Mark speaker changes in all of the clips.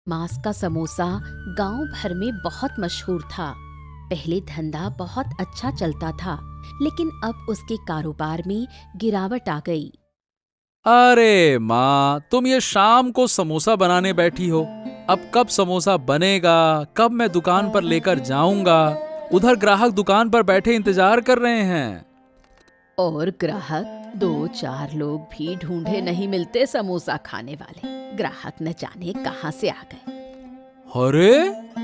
Speaker 1: मांस का समोसा गांव भर में बहुत मशहूर था। पहले धंधा बहुत अच्छा चलता था, लेकिन अब उसके कारोबार में गिरावट आ गई।
Speaker 2: अरे माँ, तुम ये शाम को समोसा बनाने बैठी हो। अब कब समोसा बनेगा, कब मैं दुकान पर लेकर जाऊंगा? उधर ग्राहक दुकान पर बैठे इंतजार कर रहे हैं।
Speaker 1: और ग्राहक दो चार लोग भी ढूंढे नहीं मिलते समोसा खाने वाले। ग्राहक न जाने कहां से आ गए।
Speaker 2: अरे,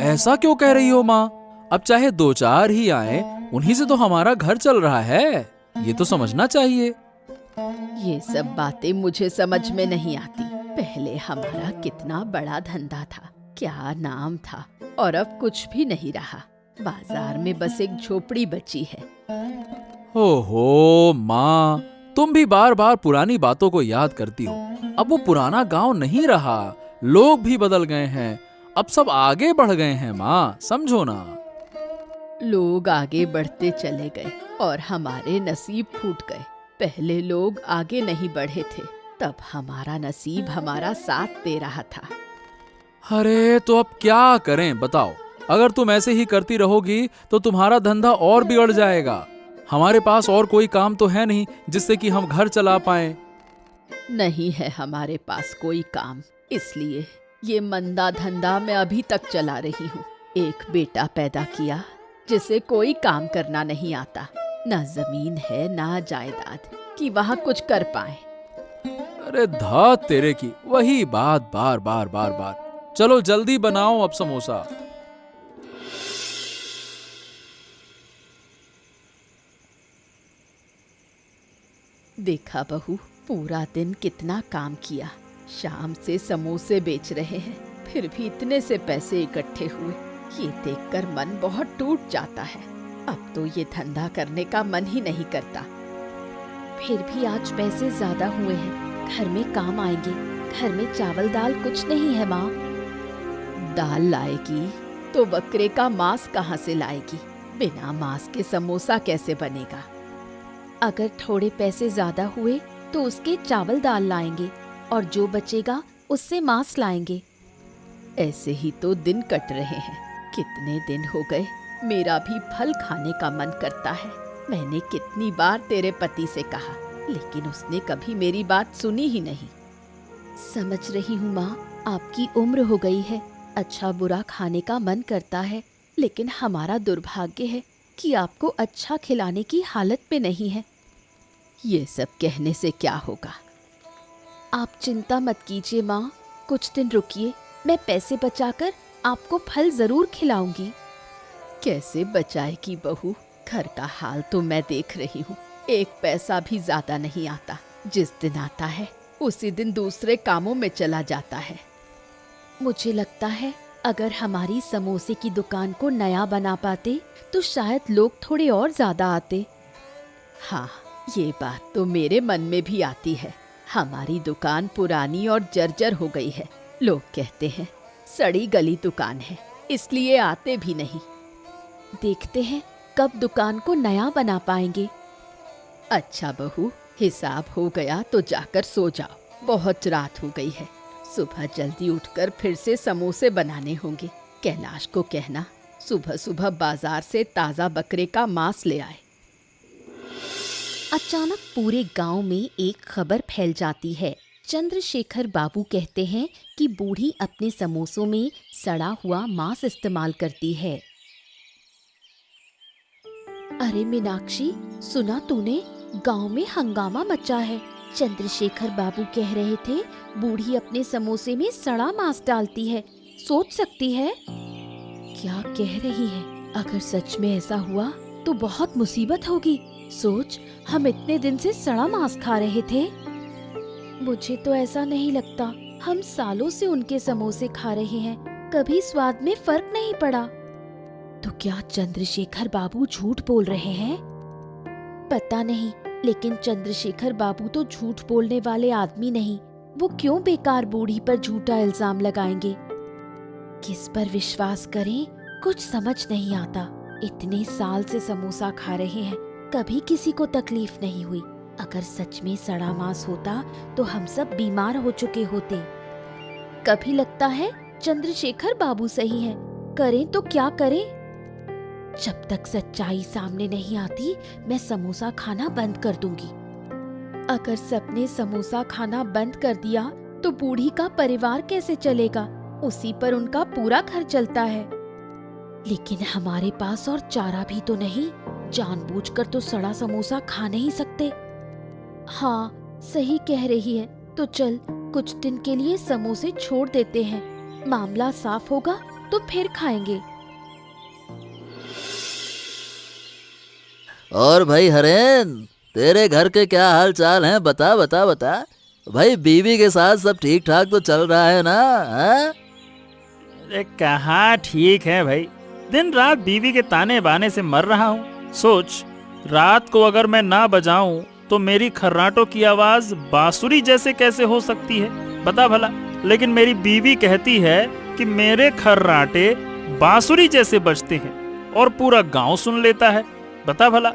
Speaker 2: ऐसा क्यों कह रही हो माँ? अब चाहे दो चार ही आए, उन्हीं से तो हमारा घर चल रहा है। ये तो समझना चाहिए।
Speaker 1: ये सब बातें मुझे समझ में नहीं आती। पहले हमारा कितना बड़ा धंधा था, क्या नाम था, और अब कुछ भी नहीं रहा। बाजार में बस एक झोपड़ी बची है।
Speaker 2: ओहो माँ, तुम भी बार बार पुरानी बातों को याद करती हो। अब वो पुराना गांव नहीं रहा, लोग भी बदल गए हैं। अब सब आगे बढ़ गए हैं माँ, समझो ना।
Speaker 1: लोग आगे बढ़ते चले गए और हमारे नसीब फूट गए। पहले लोग आगे नहीं बढ़े थे, तब हमारा नसीब हमारा साथ दे रहा था।
Speaker 2: अरे तो अब क्या करें बताओ? अगर तुम ऐसे ही करती रहोगी तो तुम्हारा धंधा और बिगड़ जाएगा। हमारे पास और कोई काम तो है नहीं जिससे कि हम घर चला पाएं।
Speaker 1: नहीं है हमारे पास कोई काम, इसलिए ये मंदा धंधा मैं अभी तक चला रही हूँ। एक बेटा पैदा किया जिसे कोई काम करना नहीं आता। ना जमीन है ना जायदाद कि वहाँ कुछ कर पाए।
Speaker 2: अरे धात तेरे की, वही बात बार बार बार बार। चलो जल्दी बनाओ अब समोसा।
Speaker 1: देखा बहू, पूरा दिन कितना काम किया। शाम से समोसे बेच रहे हैं, फिर भी इतने से पैसे इकट्ठे हुए। ये देखकर मन बहुत टूट जाता है। अब तो ये धंधा करने का मन ही नहीं करता। फिर भी आज पैसे ज्यादा हुए हैं, घर में काम आएंगे। घर में चावल दाल कुछ नहीं है माँ। दाल लाएगी तो बकरे का मांस कहाँ से लाएगी? बिना मांस के समोसा कैसे बनेगा? अगर थोड़े पैसे ज्यादा हुए तो उसके चावल दाल लाएंगे और जो बचेगा उससे मांस लाएंगे। ऐसे ही तो दिन कट रहे हैं। कितने दिन हो गए, मेरा भी फल खाने का मन करता है। मैंने कितनी बार तेरे पति से कहा, लेकिन उसने कभी मेरी बात सुनी ही नहीं। समझ रही हूँ माँ, आपकी उम्र हो गई है, अच्छा बुरा खाने का मन करता है, लेकिन हमारा दुर्भाग्य है कि आपको अच्छा खिलाने की हालत पे नहीं है। ये सब कहने से क्या होगा? आप चिंता मत कीजिए माँ, कुछ दिन रुकिए। मैं पैसे बचाकर आपको फल जरूर खिलाऊंगी। कैसे बचाएगी बहू? घर का हाल तो मैं देख रही हूँ। एक पैसा भी ज्यादा नहीं आता। जिस दिन आता है उसी दिन दूसरे कामों में चला जाता है। मुझे लगता है अगर हमारी समोसे की दुकान को नया बना पाते तो शायद लोग थोड़े और ज्यादा आते। हाँ, ये बात तो मेरे मन में भी आती है। हमारी दुकान पुरानी और जर्जर हो गई है। लोग कहते हैं सड़ी गली दुकान है, इसलिए आते भी नहीं। देखते हैं कब दुकान को नया बना पाएंगे। अच्छा बहू, हिसाब हो गया तो जाकर सो जाओ। बहुत रात हो गई है। सुबह जल्दी उठकर फिर से समोसे बनाने होंगे। कैलाश को कहना सुबह सुबह बाजार से ताज़ा बकरे का मांस ले आए। अचानक पूरे गांव में एक खबर फैल जाती है। चंद्रशेखर बाबू कहते हैं कि बूढ़ी अपने समोसों में सड़ा हुआ मांस इस्तेमाल करती है। अरे मीनाक्षी, सुना तूने? गांव में हंगामा मचा है। चंद्रशेखर बाबू कह रहे थे बूढ़ी अपने समोसे में सड़ा मांस डालती है। सोच सकती है? क्या कह रही है? अगर सच में ऐसा हुआ तो बहुत मुसीबत होगी। सोच, हम इतने दिन से सड़ा मांस खा रहे थे। मुझे तो ऐसा नहीं लगता। हम सालों से उनके समोसे खा रहे हैं, कभी स्वाद में फर्क नहीं पड़ा। तो क्या चंद्रशेखर बाबू झूठ बोल रहे हैं? पता नहीं, लेकिन चंद्रशेखर बाबू तो झूठ बोलने वाले आदमी नहीं। वो क्यों बेकार बूढ़ी पर झूठा इल्जाम लगाएंगे? किस पर विश्वास करें, कुछ समझ नहीं आता। इतने साल से समोसा खा रहे हैं, कभी किसी को तकलीफ नहीं हुई। अगर सच में सड़ा मांस होता तो हम सब बीमार हो चुके होते। कभी लगता है चंद्रशेखर बाबू सही हैं, करें तो क्या करें? जब तक सच्चाई सामने नहीं आती, मैं समोसा खाना बंद कर दूंगी। अगर सबने समोसा खाना बंद कर दिया तो बूढ़ी का परिवार कैसे चलेगा? उसी पर उनका पूरा घर चलता है। लेकिन हमारे पास और चारा भी तो नहीं, जानबूझकर तो सड़ा समोसा खा नहीं सकते। हाँ, सही कह रही है, तो चल कुछ दिन के लिए समोसे छोड़ देते हैं, मामला साफ होगा तो फिर खाएंगे।
Speaker 3: और भाई हरेन, तेरे घर के क्या हाल चाल हैं? बता बता बता भाई, बीवी के साथ सब ठीक ठाक तो चल रहा है ना? हाँ?
Speaker 4: अरे कहाँ ठीक है भाई, दिन रात बीवी के ताने बाने से मर रहा हूँ। सोच, रात को अगर मैं ना बजाऊं तो मेरी खर्राटों की आवाज बांसुरी जैसे कैसे हो सकती है, बता भला। लेकिन मेरी बीवी कहती है कि मेरे खर्राटे बांसुरी जैसे बजते हैं और पूरा गांव सुन लेता है, बता भला।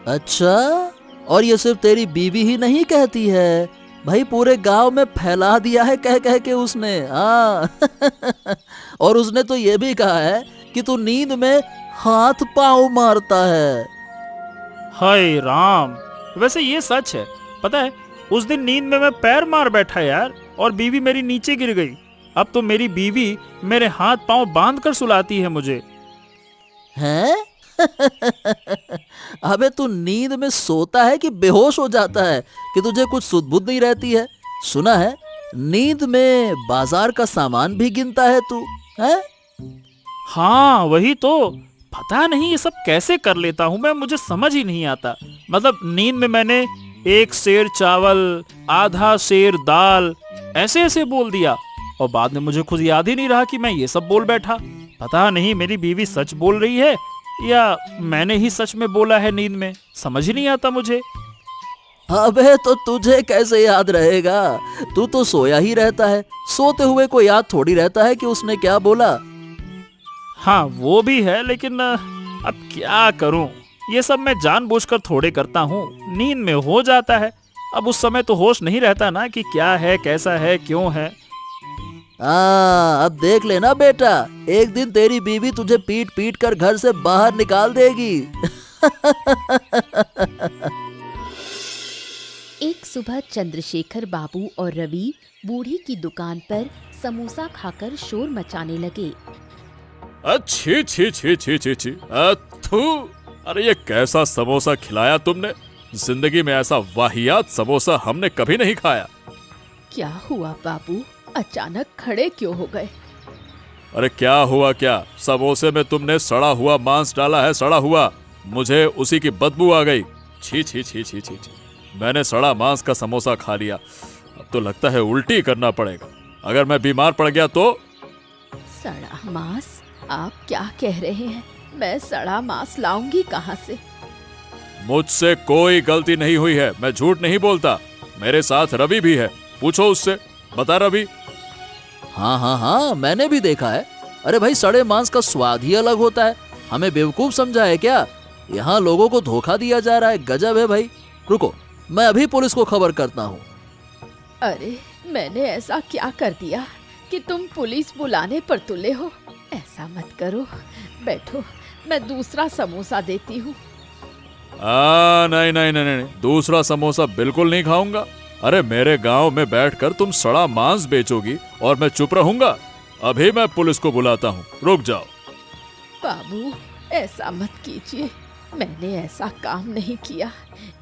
Speaker 3: अच्छा, और ये सिर्फ तेरी बीवी ही नहीं कहती है भाई, पूरे गांव में फैला दिया है कह कह के उसने। हाँ और उसने तो ये भी कहा है कि तू नींद में हाथ पांव मारता है।
Speaker 4: हाय राम, वैसे ये सच है। पता है, उस दिन नींद में मैं पैर मार बैठा यार, और बीवी मेरी नीचे गिर गई। अब तो मेरी बीवी मेरे हाथ पांव बांध कर सुलाती है मुझे।
Speaker 3: हैं? अबे तू नींद में सोता है कि बेहोश हो जाता है कि तुझे कुछ सुध बुध नहीं रहती है? सुना है नींद में बाजार का सामान भी गिनता है तू, हैं?
Speaker 4: हाँ वही तो, पता नहीं ये सब कैसे कर लेता हूँ मैं, मुझे समझ ही नहीं आता। मतलब नींद में मैंने 1 सेर चावल, आधा सेर दाल ऐसे ऐसे बोल दिया, और बाद में मुझे खुद याद ही नहीं रहा कि मैं ये सब बोल बैठा। पता नहीं मेरी बीवी सच बोल रही है या मैंने ही सच में बोला है नींद में, समझ ही नहीं आता मुझे।
Speaker 3: अबे तो तुझे कैसे याद रहेगा? तू तो सोया ही रहता है, सोते हुए को याद थोड़ी रहता है कि उसने क्या बोला।
Speaker 4: हाँ वो भी है, लेकिन अब क्या करूं, ये सब मैं जानबूझकर थोड़े करता हूँ, नींद में हो जाता है। अब उस समय तो होश नहीं रहता ना कि क्या है, कैसा है, क्यों है।
Speaker 3: अब देख लेना बेटा, एक दिन तेरी बीवी तुझे पीट पीट कर घर से बाहर निकाल देगी।
Speaker 1: एक सुबह चंद्रशेखर बाबू और रवि बूढ़ी की दुकान पर समोसा खाकर शोर मचाने लगे।
Speaker 2: अच्छी छी छी छी छी छी, अथू, अरे ये कैसा समोसा खिलाया तुमने? जिंदगी में ऐसा वाहियात समोसा हमने कभी नहीं खाया।
Speaker 1: क्या हुआ बाबू, अचानक खड़े क्यों हो गए?
Speaker 2: अरे क्या हुआ क्या, समोसे में तुमने सड़ा हुआ मांस डाला है, सड़ा हुआ। मुझे उसी की बदबू आ गई। छी छी छी छी छी छी, मैंने सड़ा मांस का समोसा खा लिया। अब तो लगता है उल्टी करना पड़ेगा, अगर मैं बीमार पड़ गया तो।
Speaker 1: सड़ा मांस? आप क्या कह रहे हैं? मैं सड़ा मांस लाऊंगी कहाँ से?
Speaker 2: मुझसे कोई गलती नहीं हुई है, मैं झूठ नहीं बोलता। मेरे साथ रवि भी है, पूछो उससे। बता रवि।
Speaker 3: हाँ हाँ हाँ, मैंने भी देखा है। अरे भाई, सड़े मांस का स्वाद ही अलग होता है। हमें बेवकूफ समझा है क्या? यहाँ लोगों को धोखा दिया जा रहा है, गजब है भाई। रुको, मैं अभी पुलिस को खबर करता हूँ।
Speaker 1: अरे मैंने ऐसा क्या कर दिया कि तुम पुलिस बुलाने पर तुले हो? ऐसा मत करो, बैठो, मैं दूसरा समोसा देती हूँ।
Speaker 2: नहीं नहीं नहीं नहीं, दूसरा समोसा बिल्कुल नहीं खाऊंगा। अरे मेरे गांव में बैठकर तुम सड़ा मांस बेचोगी और मैं चुप रहूंगा? अभी मैं पुलिस को बुलाता हूँ, रुक जाओ।
Speaker 1: बाबू ऐसा मत कीजिए, मैंने ऐसा काम नहीं किया,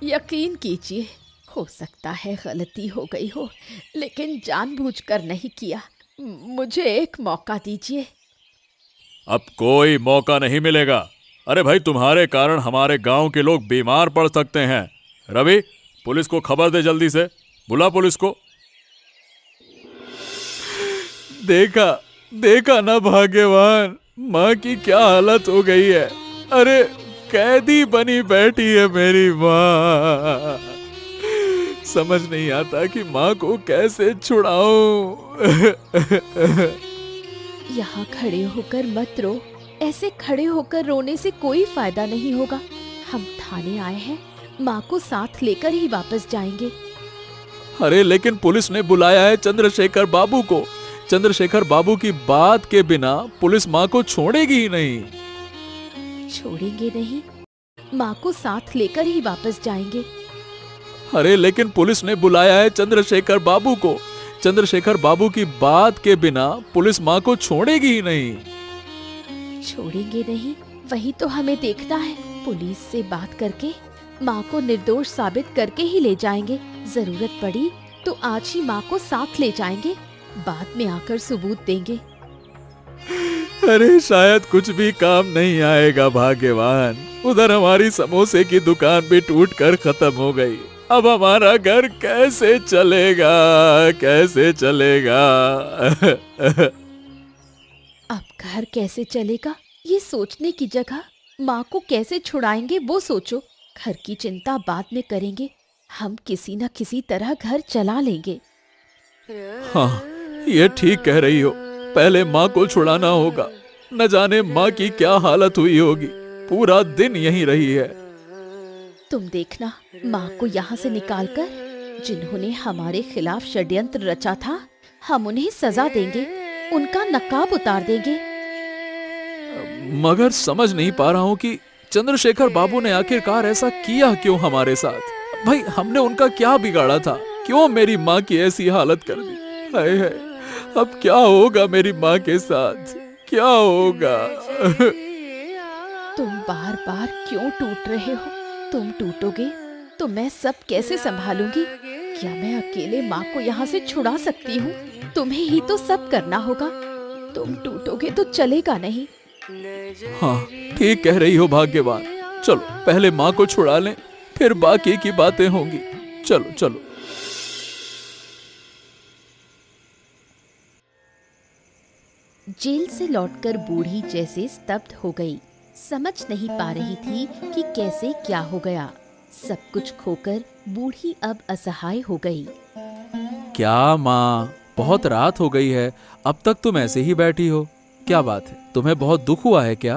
Speaker 1: यकीन कीजिए। हो सकता है गलती हो गई हो, लेकिन जानबूझकर नहीं किया। मुझे एक मौका दीजिए।
Speaker 2: अब कोई मौका नहीं मिलेगा। अरे भाई, तुम्हारे कारण हमारे गांव के लोग बीमार पड़ सकते हैं। रवि, पुलिस को खबर दे, जल्दी से बुला पुलिस को। देखा देखा ना भाग्यवान, माँ की क्या हालत हो गई है। अरे कैदी बनी बैठी है मेरी माँ। समझ नहीं आता कि माँ को कैसे छुड़ाऊं।
Speaker 1: यहाँ खड़े होकर मत रो, ऐसे खड़े होकर रोने से कोई फायदा नहीं होगा। हम थाने आए हैं, माँ को साथ लेकर ही वापस जाएंगे।
Speaker 2: अरे लेकिन पुलिस ने बुलाया है चंद्रशेखर बाबू को। चंद्रशेखर बाबू की बात के बिना पुलिस माँ को छोड़ेगी ही नहीं।
Speaker 1: छोड़ेंगे नहीं, माँ को साथ लेकर ही वापस जाएंगे।
Speaker 2: अरे लेकिन पुलिस ने बुलाया है चंद्रशेखर बाबू को। चंद्रशेखर बाबू की बात के बिना पुलिस माँ को छोड़ेगी ही नहीं।
Speaker 1: छोड़ेंगे नहीं, वही तो हमें देखना है। पुलिस से बात करके माँ को निर्दोष साबित करके ही ले जाएंगे। जरूरत पड़ी तो आज ही माँ को साथ ले जाएंगे, बाद में आकर सबूत देंगे।
Speaker 2: अरे शायद कुछ भी काम नहीं आएगा भाग्यवान। उधर हमारी समोसे की दुकान भी टूट कर खत्म हो गई। अब हमारा घर कैसे चलेगा, कैसे चलेगा?
Speaker 1: अब घर कैसे चलेगा ये सोचने की जगह माँ को कैसे छुड़ाएंगे वो सोचो। घर की चिंता बाद में करेंगे, हम किसी न किसी तरह घर चला लेंगे।
Speaker 2: हाँ, ये ठीक कह रही हो। पहले माँ को छुड़ाना होगा। न जाने माँ की क्या हालत हुई होगी, पूरा दिन यहीं रही है।
Speaker 1: तुम देखना, माँ को यहाँ से निकालकर जिन्होंने हमारे खिलाफ षड्यंत्र रचा था, हम उन्हें सजा देंगे, उनका नकाब उतार देंगे।
Speaker 2: मगर समझ नहीं पा रहा हूँ कि चंद्रशेखर बाबू ने आखिरकार ऐसा किया क्यों हमारे साथ। भाई हमने उनका क्या बिगाड़ा था? क्यों मेरी माँ की ऐसी हालत कर दी? हाय हाय, अब क्या होगा मेरी माँ के साथ? क्या होगा?
Speaker 1: तुम बार बार क्यों टूट रहे हो? तुम टूटोगे तो मैं सब कैसे संभालूंगी? क्या मैं अकेले माँ को यहाँ से छुड़ा सकती हूँ? तुम्हें ही तो सब करना होगा। तुम टूटोगे तो चलेगा नहीं।
Speaker 2: हाँ, ठीक कह रही हो भाग्यवान। चलो पहले माँ को छुड़ा लें, फिर बाकी की बातें होंगी। चलो चलो।
Speaker 1: जेल से लौटकर बूढ़ी जैसे स्तब्ध हो गई। समझ नहीं पा रही थी कि कैसे क्या हो गया। सब कुछ खोकर बूढ़ी अब असहाय हो गई।
Speaker 2: क्या माँ, बहुत रात हो गई है, अब तक तुम ऐसे ही बैठी हो? क्या बात है, तुम्हें बहुत दुख हुआ है क्या?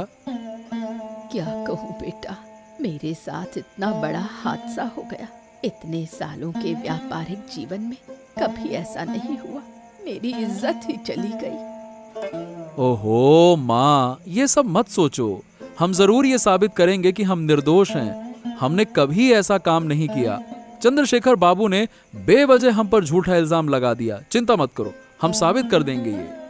Speaker 1: क्या कहूँ बेटा, मेरे साथ इतना बड़ा हादसा हो गया। इतने सालों के व्यापारिक जीवन में कभी ऐसा नहीं हुआ। मेरी इज्जत ही चली गई।
Speaker 2: ओहो माँ, ये सब मत सोचो। हम जरूर ये साबित करेंगे कि हम निर्दोष हैं। हमने कभी ऐसा काम नहीं किया। चंद्रशेखर बाबू ने बेवजह हम पर झूठा इल्जाम लगा दिया। चिंता मत करो, हम साबित कर देंगे ये।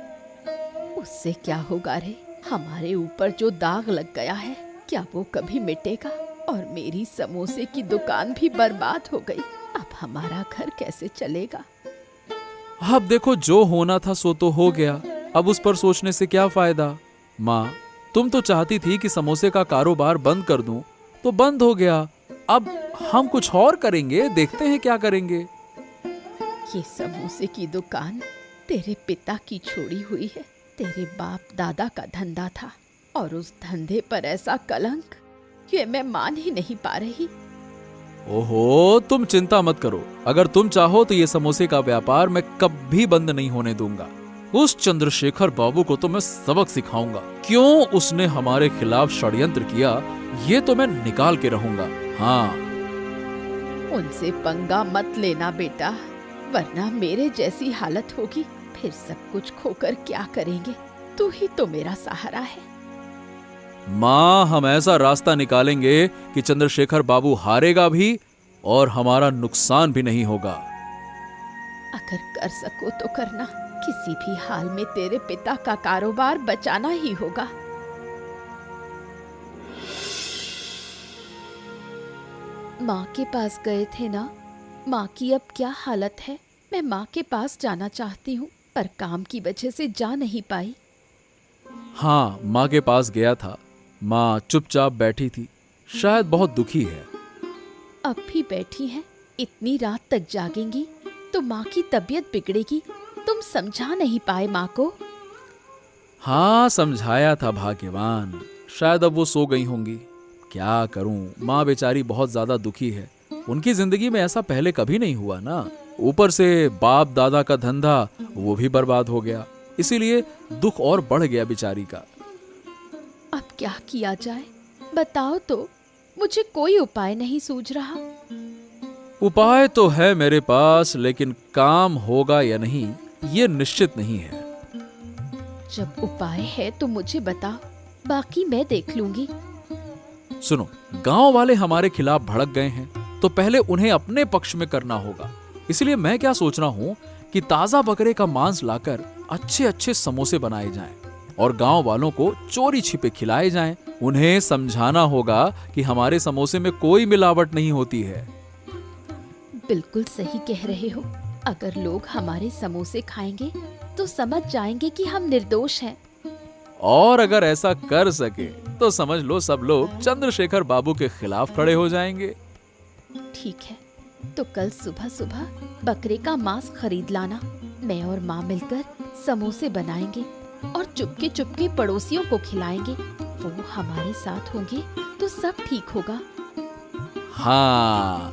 Speaker 1: उससे क्या होगा रे? हमारे ऊपर जो दाग लग गया है, क्या वो कभी मिटेगा? और मेरी समोसे की दुकान भी बर्बाद हो गई। अब हमारा घर कैसे चलेगा?
Speaker 2: अब देखो, जो होना था सो तो हो गया। अब उस पर सोचने से क्या फायदा? माँ, तुम तो चाहती थी कि समोसे का कारोबार बंद कर दूं, तो बंद हो गया। अब हम कुछ और करेंगे, देखते हैं क्या करेंगे।
Speaker 1: ये समोसे की दुकान तेरे पिता की छोड़ी हुई है। तेरे बाप दादा का धंधा था, और उस धंधे पर ऐसा कलंक, ये मैं मान ही नहीं पा रही।
Speaker 2: ओहो, तुम चिंता मत करो। अगर तुम चाहो तो ये समोसे का व्यापार मैं कभी बंद नहीं होने दूंगा। उस चंद्रशेखर बाबू को तो मैं सबक सिखाऊंगा। क्यों उसने हमारे खिलाफ षड्यंत्र किया, ये तो मैं निकाल के रहूंगा। हाँ,
Speaker 1: उनसे पंगा मत लेना बेटा, वरना मेरे जैसी हालत होगी। फिर सब कुछ खोकर क्या करेंगे? तू ही तो मेरा सहारा है।
Speaker 2: माँ, हम ऐसा रास्ता निकालेंगे कि चंद्रशेखर बाबू हारेगा भी और हमारा नुकसान भी नहीं होगा।
Speaker 1: अगर कर सको तो करना। किसी भी हाल में तेरे पिता का कारोबार बचाना ही होगा। माँ के पास गए थे ना? माँ की अब क्या हालत है? मैं माँ के पास जाना चाहती हूँ, पर काम की वजह से जा नहीं पाई।
Speaker 2: हाँ, माँ के पास गया था। माँ चुपचाप बैठी थी, शायद बहुत दुखी है।
Speaker 1: अब भी बैठी हैं? इतनी रात तक जागेंगी तो माँ की तबीयत बिगड़ेगी। तुम समझा नहीं पाए माँ को?
Speaker 2: हाँ, समझाया था भाग्यवान। शायद अब वो सो गई होंगी। क्या करूं, माँ बेचारी बहुत ज्यादा दुखी है। उनकी जिंदगी में ऐसा पहले कभी नहीं हुआ ना। ऊपर से बाप दादा का धंधा वो भी बर्बाद हो गया, इसीलिए दुख और बढ़ गया बेचारी का।
Speaker 1: अब क्या किया जाए? बताओ तो, मुझे कोई उपाय नहीं सूझ रहा।
Speaker 2: उपाय तो है मेरे पास, लेकिन काम होगा या नहीं ये निश्चित नहीं है।
Speaker 1: जब उपाय है तो मुझे बता, बाकी मैं देख लूंगी।
Speaker 2: सुनो, गांव वाले हमारे खिलाफ भड़क गए हैं तो पहले उन्हें अपने पक्ष में करना होगा। इसलिए मैं क्या सोच रहा हूँ कि ताजा बकरे का मांस लाकर अच्छे अच्छे समोसे बनाए जाएं और गांव वालों को चोरी छिपे खिलाए जाएं। उन्हें समझाना होगा कि हमारे समोसे में कोई मिलावट नहीं होती है।
Speaker 1: बिल्कुल सही कह रहे हो। अगर लोग हमारे समोसे खाएंगे तो समझ जाएंगे कि हम निर्दोष हैं।
Speaker 2: और अगर ऐसा कर सके तो समझ लो सब लोग चंद्रशेखर बाबू के खिलाफ खड़े हो जाएंगे।
Speaker 1: ठीक है, तो कल सुबह सुबह बकरे का मांस खरीद लाना। मैं और माँ मिलकर समोसे बनाएंगे और चुपके चुपके पड़ोसियों को खिलाएंगे। वो हमारे साथ होंगे तो सब ठीक होगा।
Speaker 2: हाँ,